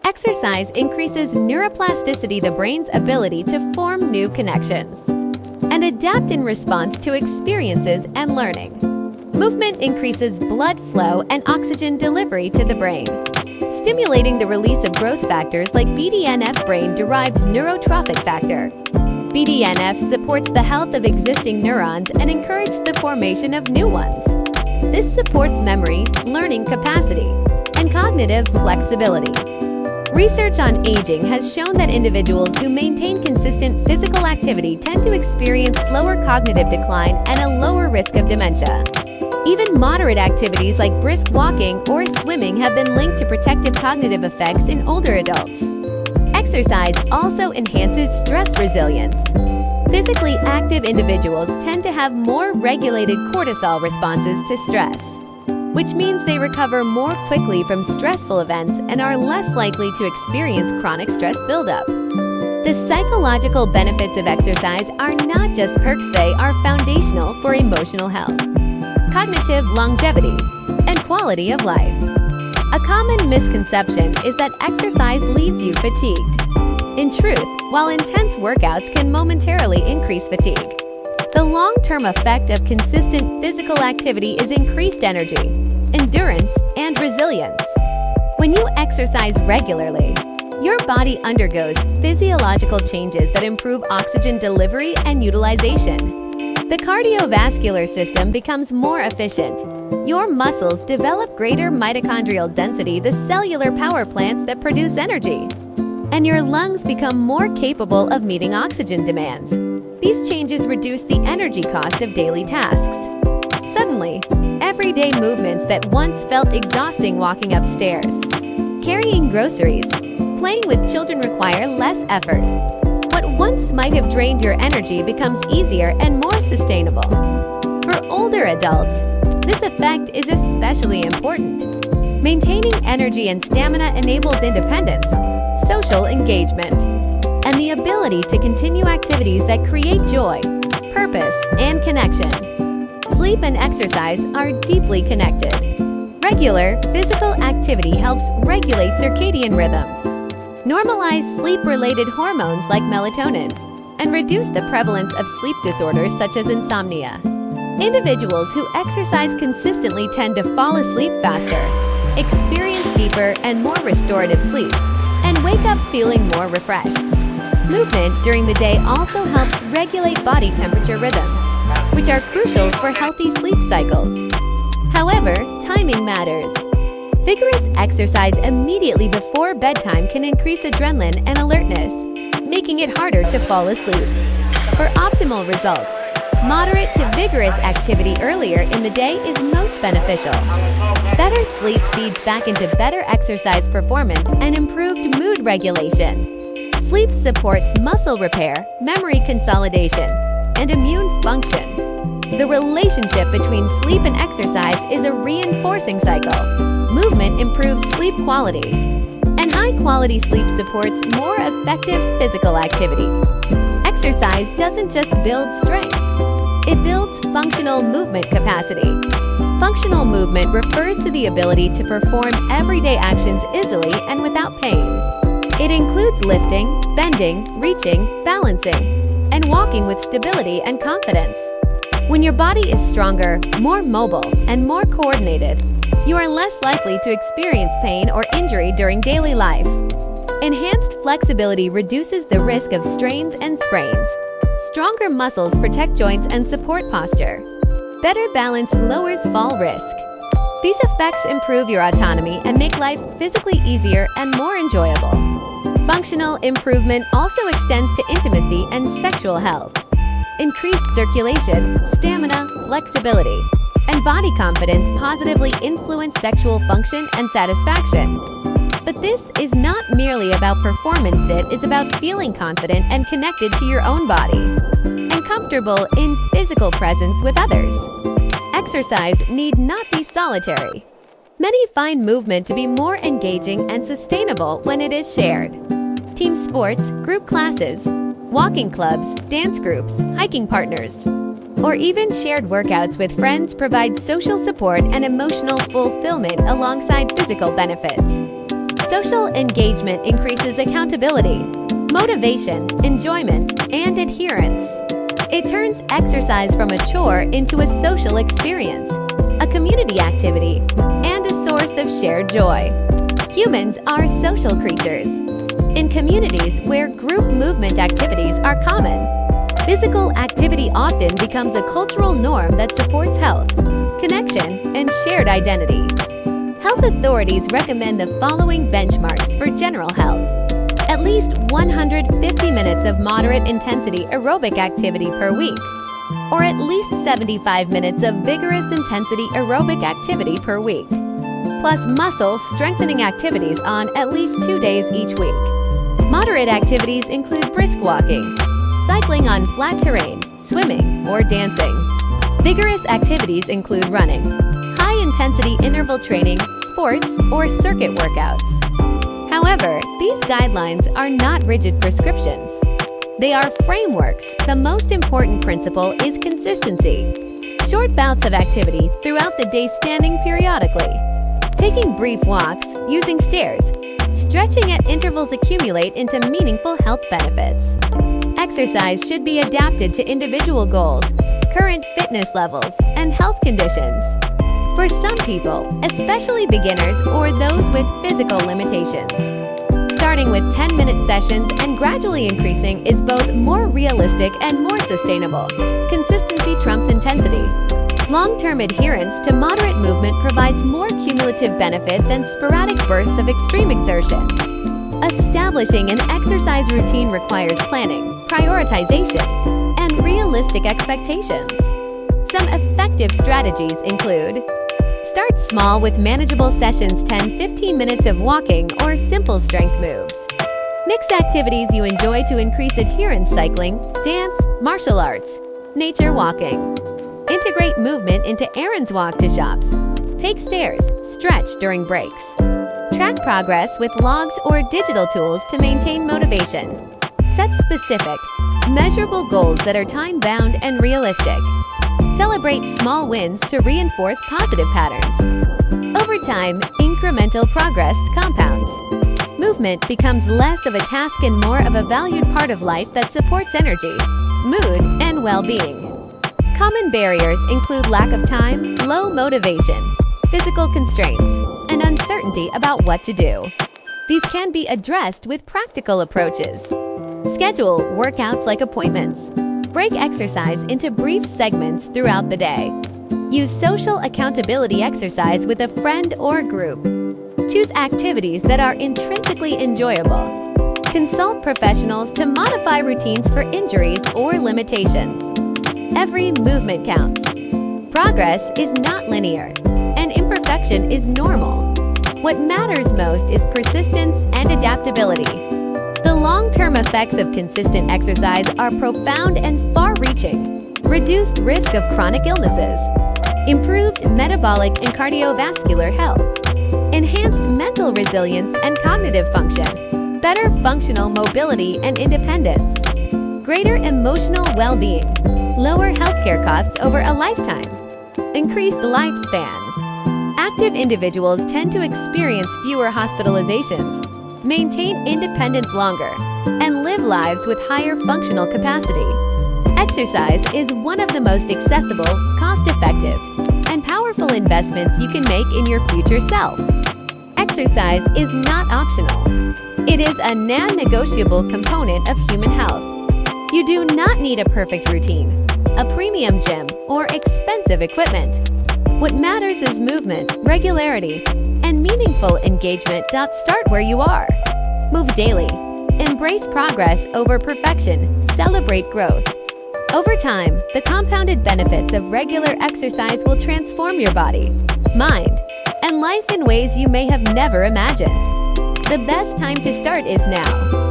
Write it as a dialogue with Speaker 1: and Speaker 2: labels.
Speaker 1: Exercise increases neuroplasticity, the brain's ability to form new connections, and adapt in response to experiences and learning. Movement increases blood flow and oxygen delivery to the brain, stimulating the release of growth factors like BDNF, brain-derived neurotrophic factor. BDNF supports the health of existing neurons and encourages the formation of new ones. This supports memory, learning capacity, and cognitive flexibility. Research on aging has shown that individuals who maintain consistent physical activity tend to experience slower cognitive decline and a lower risk of dementia. Even moderate activities like brisk walking or swimming have been linked to protective cognitive effects in older adults. Exercise also enhances stress resilience. Physically active individuals tend to have more regulated cortisol responses to stress, which means they recover more quickly from stressful events and are less likely to experience chronic stress buildup. The psychological benefits of exercise are not just perks, they are foundational for emotional health, cognitive longevity, and quality of life. A common misconception is that exercise leaves you fatigued. In truth, while intense workouts can momentarily increase fatigue, the long-term effect of consistent physical activity is increased energy, endurance, and resilience. When you exercise regularly, your body undergoes physiological changes that improve oxygen delivery and utilization. The cardiovascular system becomes more efficient. Your muscles develop greater mitochondrial density, the cellular power plants that produce energy. And your lungs become more capable of meeting oxygen demands. These changes reduce the energy cost of daily tasks. Suddenly, everyday movements that once felt exhausting, walking upstairs, carrying groceries, playing with children, require less effort. What once might have drained your energy becomes easier and more sustainable. For older adults, this effect is especially important. Maintaining energy and stamina enables independence, social engagement, and the ability to continue activities that create joy, purpose, and connection. Sleep and exercise are deeply connected. Regular physical activity helps regulate circadian rhythms, normalize sleep-related hormones like melatonin, and reduce the prevalence of sleep disorders such as insomnia. Individuals who exercise consistently tend to fall asleep faster, experience deeper and more restorative sleep, and wake up feeling more refreshed. Movement during the day also helps regulate body temperature rhythms, which are crucial for healthy sleep cycles. However, timing matters. Vigorous exercise immediately before bedtime can increase adrenaline and alertness, making it harder to fall asleep. For optimal results, moderate to vigorous activity earlier in the day is most beneficial. Better sleep feeds back into better exercise performance and improved mood regulation. Sleep supports muscle repair, memory consolidation, and immune function. The relationship between sleep and exercise is a reinforcing cycle. Movement improves sleep quality, and high-quality sleep supports more effective physical activity. Exercise doesn't just build strength, it builds functional movement capacity. Functional movement refers to the ability to perform everyday actions easily and without pain. It includes lifting, bending, reaching, balancing, and walking with stability and confidence. When your body is stronger, more mobile, and more coordinated, you are less likely to experience pain or injury during daily life. Enhanced flexibility reduces the risk of strains and sprains. Stronger muscles protect joints and support posture. Better balance lowers fall risk. These effects improve your autonomy and make life physically easier and more enjoyable. Functional improvement also extends to intimacy and sexual health. Increased circulation, stamina, flexibility, and body confidence positively influence sexual function and satisfaction. But this is not merely about performance, it is about feeling confident and connected to your own body, and comfortable in physical presence with others. Exercise need not be solitary. Many find movement to be more engaging and sustainable when it is shared. Team sports, group classes, walking clubs, dance groups, hiking partners, or even shared workouts with friends provide social support and emotional fulfillment alongside physical benefits. Social engagement increases accountability, motivation, enjoyment, and adherence. It turns exercise from a chore into a social experience, a community activity, and a source of shared joy. Humans are social creatures. In communities where group movement activities are common, physical activity often becomes a cultural norm that supports health, connection, and shared identity. Health authorities recommend the following benchmarks for general health. At least 150 minutes of moderate intensity aerobic activity per week, or at least 75 minutes of vigorous intensity aerobic activity per week, plus muscle strengthening activities on at least 2 days each week. Moderate activities include brisk walking, cycling on flat terrain, swimming, or dancing. Vigorous activities include running, high-intensity interval training, sports, or circuit workouts. However, these guidelines are not rigid prescriptions. They are frameworks. The most important principle is consistency. Short bouts of activity throughout the day, standing periodically, taking brief walks, using stairs, stretching at intervals accumulate into meaningful health benefits. Exercise should be adapted to individual goals, current fitness levels, and health conditions. For some people, especially beginners or those with physical limitations, starting with 10-minute sessions and gradually increasing is both more realistic and more sustainable. Consistency trumps intensity. Long-term adherence to moderate movement provides more cumulative benefit than sporadic bursts of extreme exertion. Establishing an exercise routine requires planning, prioritization, and realistic expectations. Some effective strategies include: start small with manageable sessions, 10-15 minutes of walking or simple strength moves. Mix activities you enjoy to increase adherence: cycling, dance, martial arts, nature walking. Integrate movement into errands, walk to shops. Take stairs, stretch during breaks. Track progress with logs or digital tools to maintain motivation. Set specific, measurable goals that are time-bound and realistic. Celebrate small wins to reinforce positive patterns. Over time, incremental progress compounds. Movement becomes less of a task and more of a valued part of life that supports energy, mood, and well-being. Common barriers include lack of time, low motivation, physical constraints, and uncertainty about what to do. These can be addressed with practical approaches. Schedule workouts like appointments. Break exercise into brief segments throughout the day. Use social accountability exercise with a friend or group. Choose activities that are intrinsically enjoyable. Consult professionals to modify routines for injuries or limitations. Every movement counts. Progress is not linear, and imperfection is normal. What matters most is persistence and adaptability. The long-term effects of consistent exercise are profound and far-reaching. Reduced risk of chronic illnesses, improved metabolic and cardiovascular health, enhanced mental resilience and cognitive function, better functional mobility and independence, greater emotional well-being, lower healthcare costs over a lifetime, increased lifespan. Active individuals tend to experience fewer hospitalizations, maintain independence longer, and live lives with higher functional capacity. Exercise is one of the most accessible, cost-effective, and powerful investments you can make in your future self. Exercise is not optional. It is a non-negotiable component of human health. You do not need a perfect routine, a premium gym, or expensive equipment. What matters is movement, regularity, and meaningful engagement. Start where you are. Move daily. Embrace progress over perfection. Celebrate growth. Over time, the compounded benefits of regular exercise will transform your body, mind, and life in ways you may have never imagined. The best time to start is now.